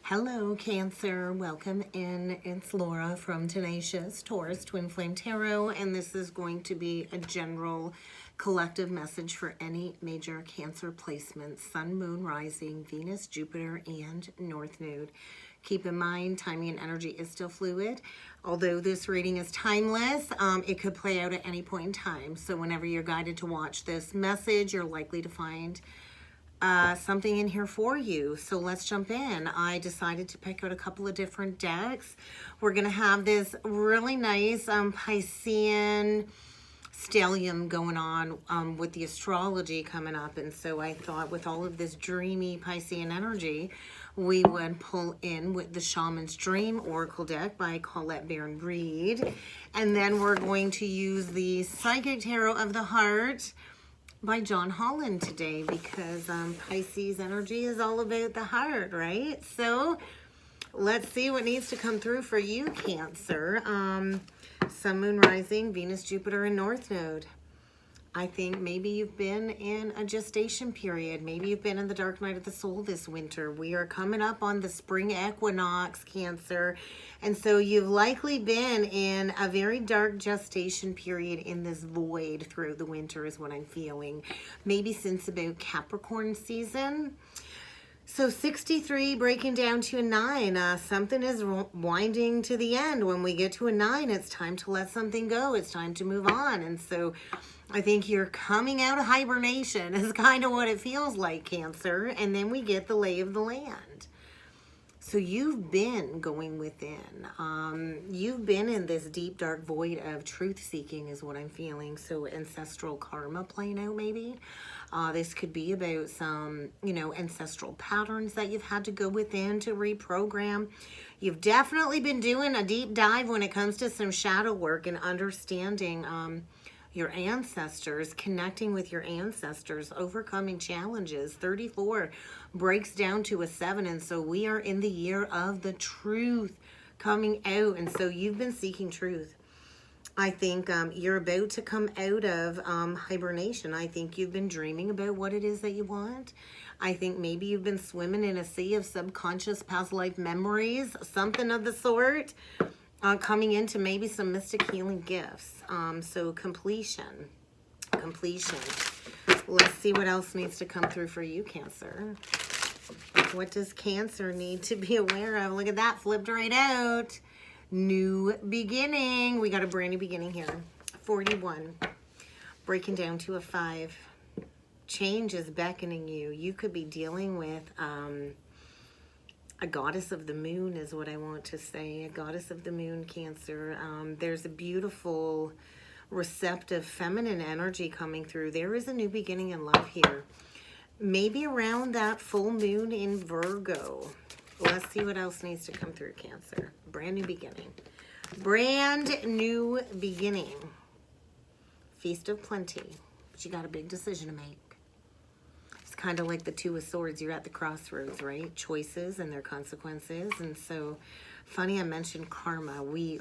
Hello, Cancer. Welcome in. It's Laura from Tenacious Taurus Twin Flame Tarot, and this is going to be a general collective message for any major Cancer placements: Sun, Moon, Rising, Venus, Jupiter, and North Node. Keep in mind, timing and energy is still fluid. Although this reading is timeless, it could play out at any point in time. So whenever you're guided to watch this message, you're likely to find something in here for you. So let's jump in. I decided to pick out a couple of different decks. We're going to have this really nice Piscean stellium going on with the astrology coming up. And so I thought with all of this dreamy Piscean energy, we would pull in with the Shaman's Dream Oracle deck by Colette Baron Reed. And then we're going to use the Psychic Tarot of the Heart by John Holland today, because Pisces energy is all about the heart, right? So let's see what needs to come through for you, Cancer. Sun, Moon, Rising, Venus, Jupiter, and North Node. I think maybe you've been in a gestation period. Maybe you've been in the dark night of the soul this winter. We are coming up on the spring equinox, Cancer. And so you've likely been in a very dark gestation period in this void through the winter is what I'm feeling. Maybe since about Capricorn season. So 63 breaking down to a 9. Something is winding to the end. When we get to a 9, it's time to let something go. It's time to move on. And so I think you're coming out of hibernation is kind of what it feels like, Cancer. And then we get the lay of the land. So you've been going within. You've been in this deep, dark void of truth seeking is what I'm feeling. So ancestral karma playing out maybe. This could be about some, ancestral patterns that you've had to go within to reprogram. You've definitely been doing a deep dive when it comes to some shadow work and understanding your ancestors, connecting with your ancestors, overcoming challenges. 34 breaks down to a 7, and so we are in the year of the truth coming out, and so you've been seeking truth. I think you're about to come out of hibernation. I think you've been dreaming about what it is that you want. I think maybe you've been swimming in a sea of subconscious past life memories, something of the sort. Coming into maybe some mystic healing gifts. So completion. Let's see what else needs to come through for you, Cancer. What does Cancer need to be aware of? Look at that, flipped right out. New beginning. We got a brand new beginning here. 41. Breaking down to a 5. Change is beckoning you. You could be dealing with a goddess of the moon is what I want to say. A goddess of the moon, Cancer. There's a beautiful, receptive, feminine energy coming through. There is a new beginning in love here. Maybe around that full moon in Virgo. Let's see what else needs to come through, Cancer. Brand new beginning. Brand new beginning. Feast of Plenty. But you got a big decision to make. Kind of like the Two of Swords, you're at the crossroads, right? Choices and their consequences. And so funny I mentioned karma. We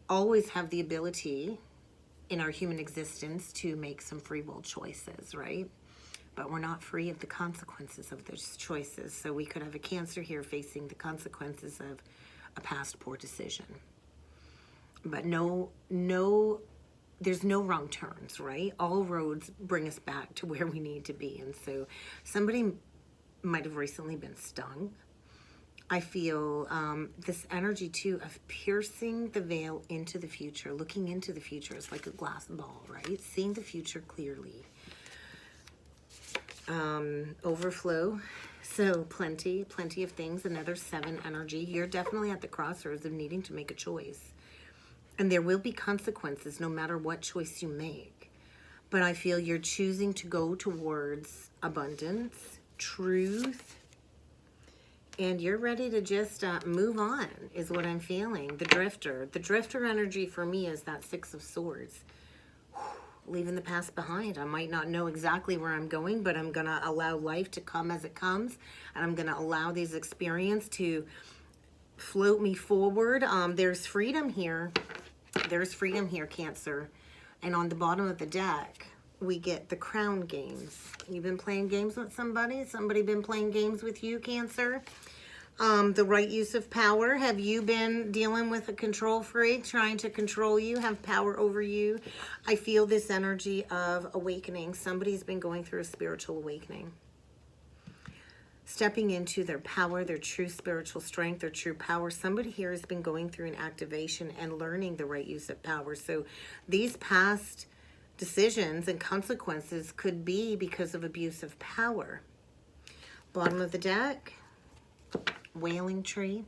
always have the ability in our human existence to make some free will choices, right? But we're not free of the consequences of those choices. So we could have a Cancer here facing the consequences of a past poor decision. But there's no wrong turns, right? All roads bring us back to where we need to be. And so somebody might have recently been stung. I feel this energy too of piercing the veil into the future, looking into the future. It's like a glass ball, right? Seeing the future clearly. Overflow. So plenty of things. Another 7 energy. You're definitely at the crossroads of needing to make a choice. And there will be consequences no matter what choice you make. But I feel you're choosing to go towards abundance, truth, and you're ready to just move on is what I'm feeling. The drifter energy for me is that 6 of Swords. Leaving the past behind. I might not know exactly where I'm going, but I'm going to allow life to come as it comes. And I'm going to allow these experiences to float me forward. There's freedom here. There's freedom here, Cancer. And on the bottom of the deck, we get the crown games. You've been playing games with somebody? Somebody been playing games with you, Cancer? The right use of power. Have you been dealing with a control freak trying to control you, have power over you? I feel this energy of awakening. Somebody's been going through a spiritual awakening. Stepping into their power, their true spiritual strength, their true power. Somebody here has been going through an activation and learning the right use of power. So these past decisions and consequences could be because of abuse of power. Bottom of the deck, wailing tree,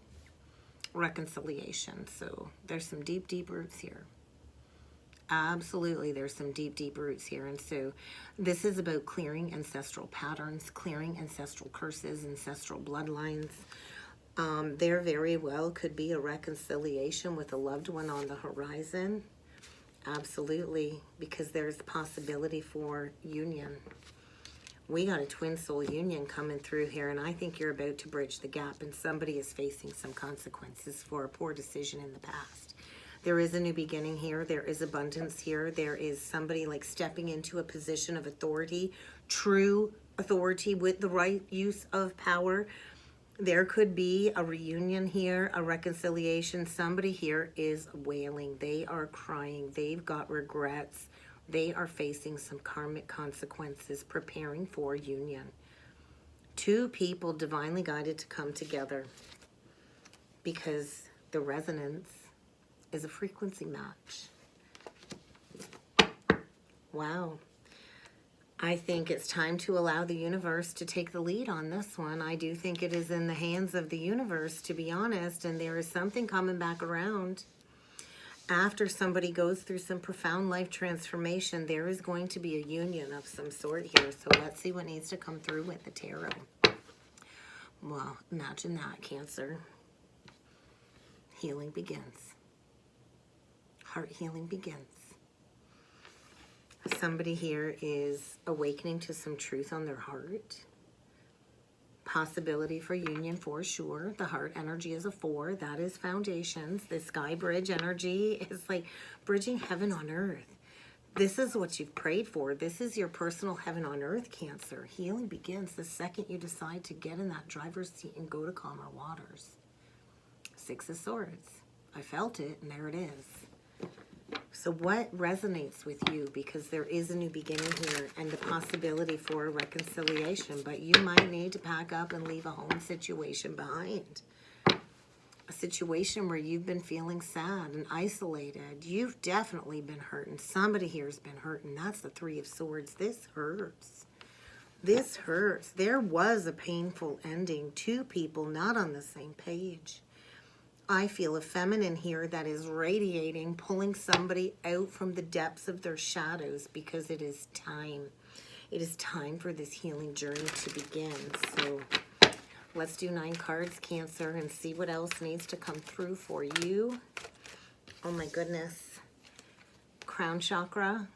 reconciliation. So there's some deep, deep roots here. Absolutely, there's some deep, deep roots here. And so this is about clearing ancestral patterns, clearing ancestral curses, ancestral bloodlines. There very well could be a reconciliation with a loved one on the horizon. Absolutely, because there's a possibility for union. We got a twin soul union coming through here, and I think you're about to bridge the gap, and somebody is facing some consequences for a poor decision in the past. There is a new beginning here. There is abundance here. There is somebody like stepping into a position of authority, true authority with the right use of power. There could be a reunion here, a reconciliation. Somebody here is wailing. They are crying. They've got regrets. They are facing some karmic consequences, preparing for union. Two people divinely guided to come together because the resonance is a frequency match. Wow. I think it's time to allow the universe to take the lead on this one. I do think it is in the hands of the universe, to be honest, and there is something coming back around. After somebody goes through some profound life transformation, there is going to be a union of some sort here. So let's see what needs to come through with the tarot. Well, imagine that, Cancer. Healing begins. Heart healing begins. Somebody here is awakening to some truth on their heart. Possibility for union for sure. The heart energy is a 4. That is foundations. The sky bridge energy is like bridging heaven on earth. This is what you've prayed for. This is your personal heaven on earth, Cancer. Healing begins the second you decide to get in that driver's seat and go to calmer waters. 6 of Swords. I felt it, and there it is. So what resonates with you? Because there is a new beginning here and the possibility for a reconciliation, but you might need to pack up and leave a home situation behind. A situation where you've been feeling sad and isolated. You've definitely been hurting. Somebody here has been hurting. That's the 3 of Swords. This hurts. This hurts. There was a painful ending. 2 people not on the same page. I feel a feminine here that is radiating, pulling somebody out from the depths of their shadows because it is time. It is time for this healing journey to begin. So let's do 9 cards, Cancer, and see what else needs to come through for you. Oh my goodness. Crown chakra.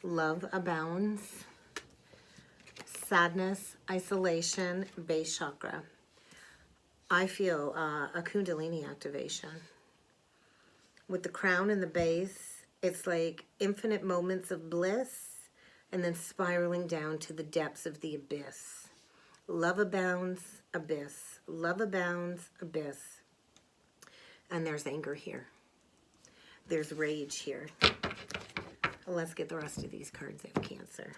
Love abounds. Sadness, isolation, base chakra. I feel a Kundalini activation. With the crown and the base, it's like infinite moments of bliss and then spiraling down to the depths of the abyss. Love abounds, abyss. Love abounds, abyss. And there's anger here. There's rage here. Let's get the rest of these cards out, Cancer.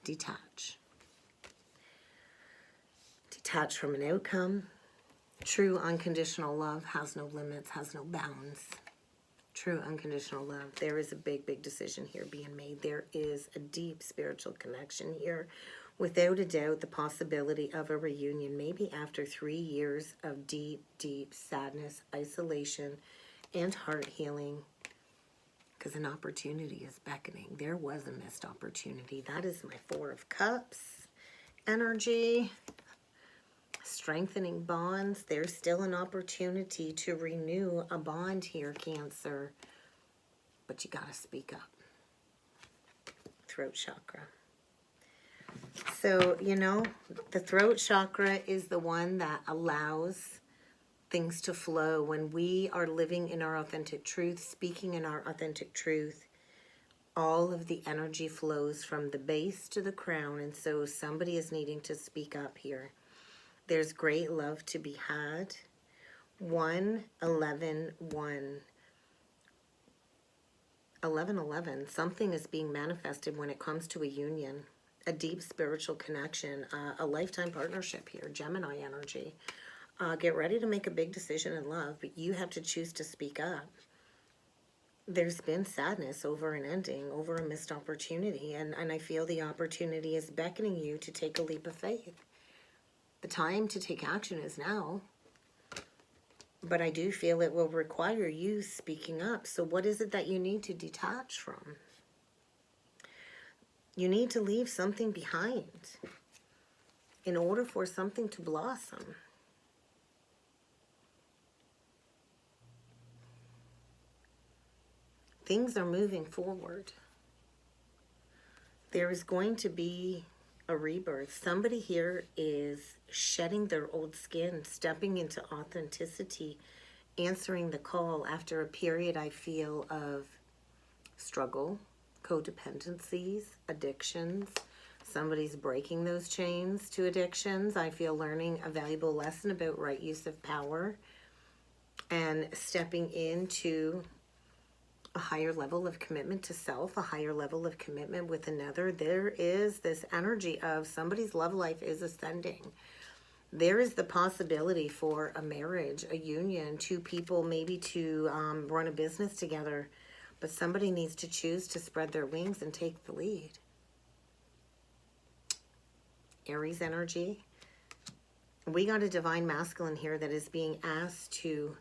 Detach. Detach from an outcome. True unconditional love has no limits, has no bounds. True unconditional love. There is a big, big decision here being made. There is a deep spiritual connection here. Without a doubt, the possibility of a reunion, maybe after 3 years of deep, deep sadness, isolation, and heart healing. Because an opportunity is beckoning. There was a missed opportunity. That is my 4 of Cups. Energy. Strengthening bonds. There's still an opportunity to renew a bond here, Cancer. But you got to speak up. Throat chakra. So, you know, the throat chakra is the one that allows things to flow. When we are living in our authentic truth, speaking in our authentic truth, all of the energy flows from the base to the crown, and so somebody is needing to speak up here. There's great love to be had. 1, 11, 1. 11, 11. Something is being manifested when it comes to a union, a deep spiritual connection, a lifetime partnership here, Gemini energy. Get ready to make a big decision in love, but you have to choose to speak up. There's been sadness over an ending, over a missed opportunity, and I feel the opportunity is beckoning you to take a leap of faith. The time to take action is now, but I do feel it will require you speaking up. So what is it that you need to detach from? You need to leave something behind in order for something to blossom. Things are moving forward. There is going to be a rebirth. Somebody here is shedding their old skin, stepping into authenticity, answering the call after a period, I feel, of struggle, codependencies, addictions. Somebody's breaking those chains to addictions. I feel learning a valuable lesson about right use of power and stepping into a higher level of commitment to self, a higher level of commitment with another. There is this energy of somebody's love life is ascending. There is the possibility for a marriage, a union, two people maybe to run a business together, but somebody needs to choose to spread their wings and take the lead. Aries energy. We got a divine masculine here that is being asked to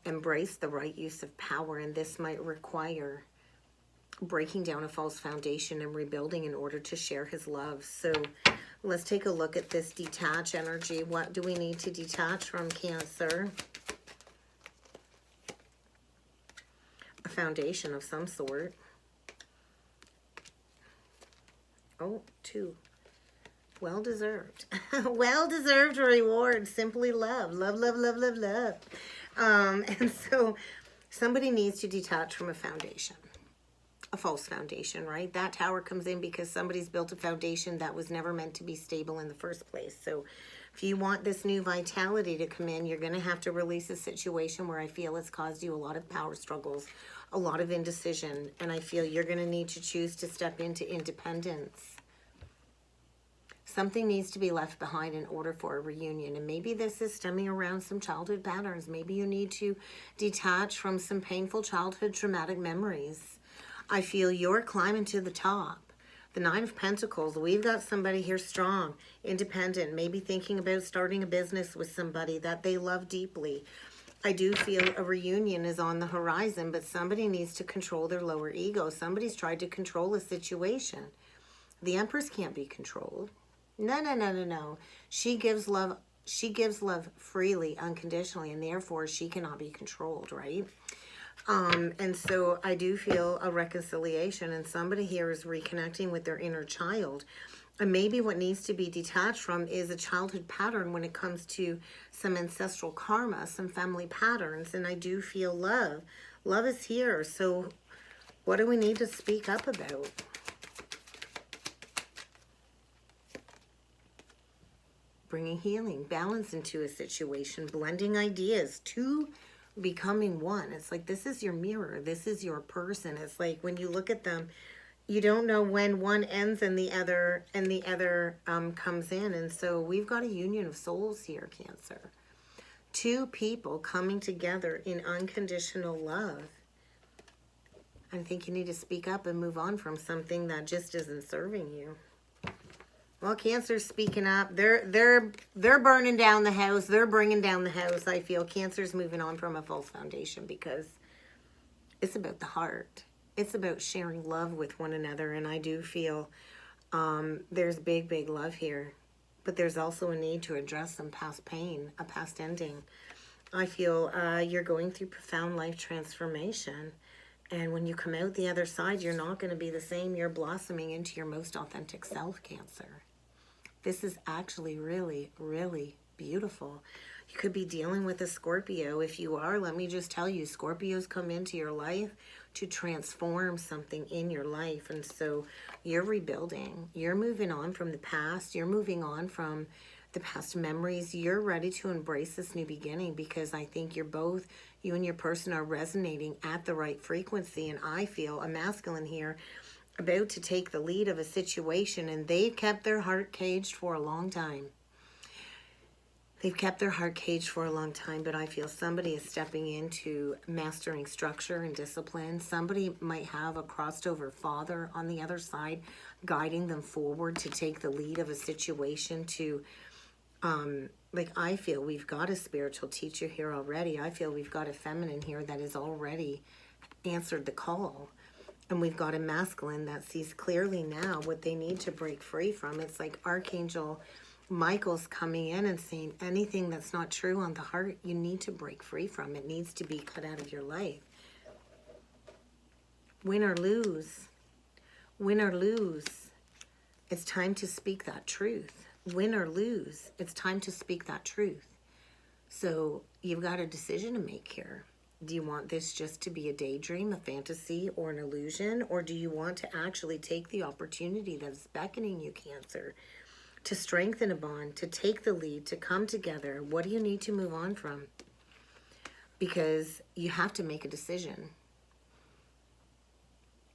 embrace the right use of power, and this might require breaking down a false foundation and rebuilding in order to share his love. So let's take a look at this detach energy. What do we need to detach from, Cancer? A foundation of some sort. Oh, 2. Well-deserved. Well-deserved reward. Simply love. Love, love, love, love, love. And so somebody needs to detach from a foundation, a false foundation, right? That tower comes in because somebody's built a foundation that was never meant to be stable in the first place. So if you want this new vitality to come in, you're going to have to release a situation where I feel it's caused you a lot of power struggles, a lot of indecision, and I feel you're going to need to choose to step into independence. Something needs to be left behind in order for a reunion. And maybe this is stemming around some childhood patterns. Maybe you need to detach from some painful childhood traumatic memories. I feel you're climbing to the top. The 9 of Pentacles, we've got somebody here strong, independent, maybe thinking about starting a business with somebody that they love deeply. I do feel a reunion is on the horizon, but somebody needs to control their lower ego. Somebody's tried to control a situation. The Empress can't be controlled. No, no, no, no, no. She gives love freely, unconditionally, and therefore she cannot be controlled, right? And so I do feel a reconciliation, and somebody here is reconnecting with their inner child. And maybe what needs to be detached from is a childhood pattern when it comes to some ancestral karma, some family patterns. And I do feel love. Love is here. So what do we need to speak up about? Bringing healing, balance into a situation, blending ideas, 2 becoming 1. It's like this is your mirror. This is your person. It's like when you look at them, you don't know when one ends and the other comes in. And so we've got a union of souls here, Cancer. 2 people coming together in unconditional love. I think you need to speak up and move on from something that just isn't serving you. Well, Cancer's speaking up. They're burning down the house. They're bringing down the house. I feel Cancer's moving on from a false foundation because it's about the heart. It's about sharing love with one another. And I do feel there's big, big love here. But there's also a need to address some past pain, a past ending. I feel you're going through profound life transformation. And when you come out the other side, you're not going to be the same. You're blossoming into your most authentic self, Cancer. This is actually really, really beautiful. You could be dealing with a Scorpio. If you are, let me just tell you, Scorpios come into your life to transform something in your life. And so you're rebuilding. You're moving on from the past. You're moving on from the past memories. You're ready to embrace this new beginning, because I think you're both, you and your person are resonating at the right frequency. And I feel a masculine here about to take the lead of a situation, and they've kept their heart caged for a long time. They've kept their heart caged for a long time, but I feel somebody is stepping into mastering structure and discipline. Somebody might have a crossed over father on the other side, guiding them forward to take the lead of a situation to, like, I feel we've got a spiritual teacher here already. I feel we've got a feminine here that has already answered the call. And we've got a masculine that sees clearly now what they need to break free from. It's like Archangel Michael's coming in and saying, anything that's not true on the heart, you need to break free from. It needs to be cut out of your life. Win or lose. Win or lose. It's time to speak that truth. Win or lose. It's time to speak that truth. So you've got a decision to make here. Do you want this just to be a daydream, a fantasy, or an illusion? Or do you want to actually take the opportunity that's beckoning you, Cancer, to strengthen a bond, to take the lead, to come together? What do you need to move on from? Because you have to make a decision.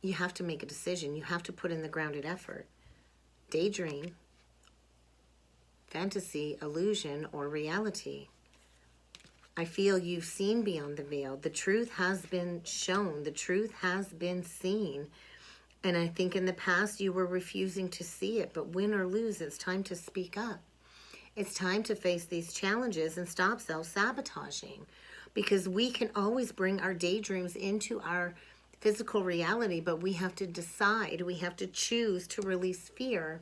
You have to make a decision. You have to put in the grounded effort. Daydream, fantasy, illusion, or reality. I feel you've seen beyond the veil. The truth has been shown. The truth has been seen. And I think in the past you were refusing to see it. But win or lose, it's time to speak up. It's time to face these challenges and stop self-sabotaging. Because we can always bring our daydreams into our physical reality, but we have to decide. We have to choose to release fear.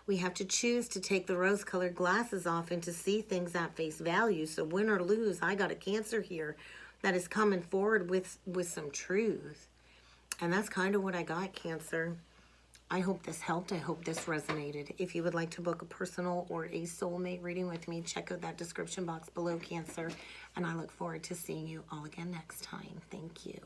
We have to choose to take the rose-colored glasses off and to see things at face value. So win or lose, I got a Cancer here that is coming forward with some truth. And that's kind of what I got, Cancer. I hope this helped. I hope this resonated. If you would like to book a personal or a soulmate reading with me, check out that description box below, Cancer. And I look forward to seeing you all again next time. Thank you.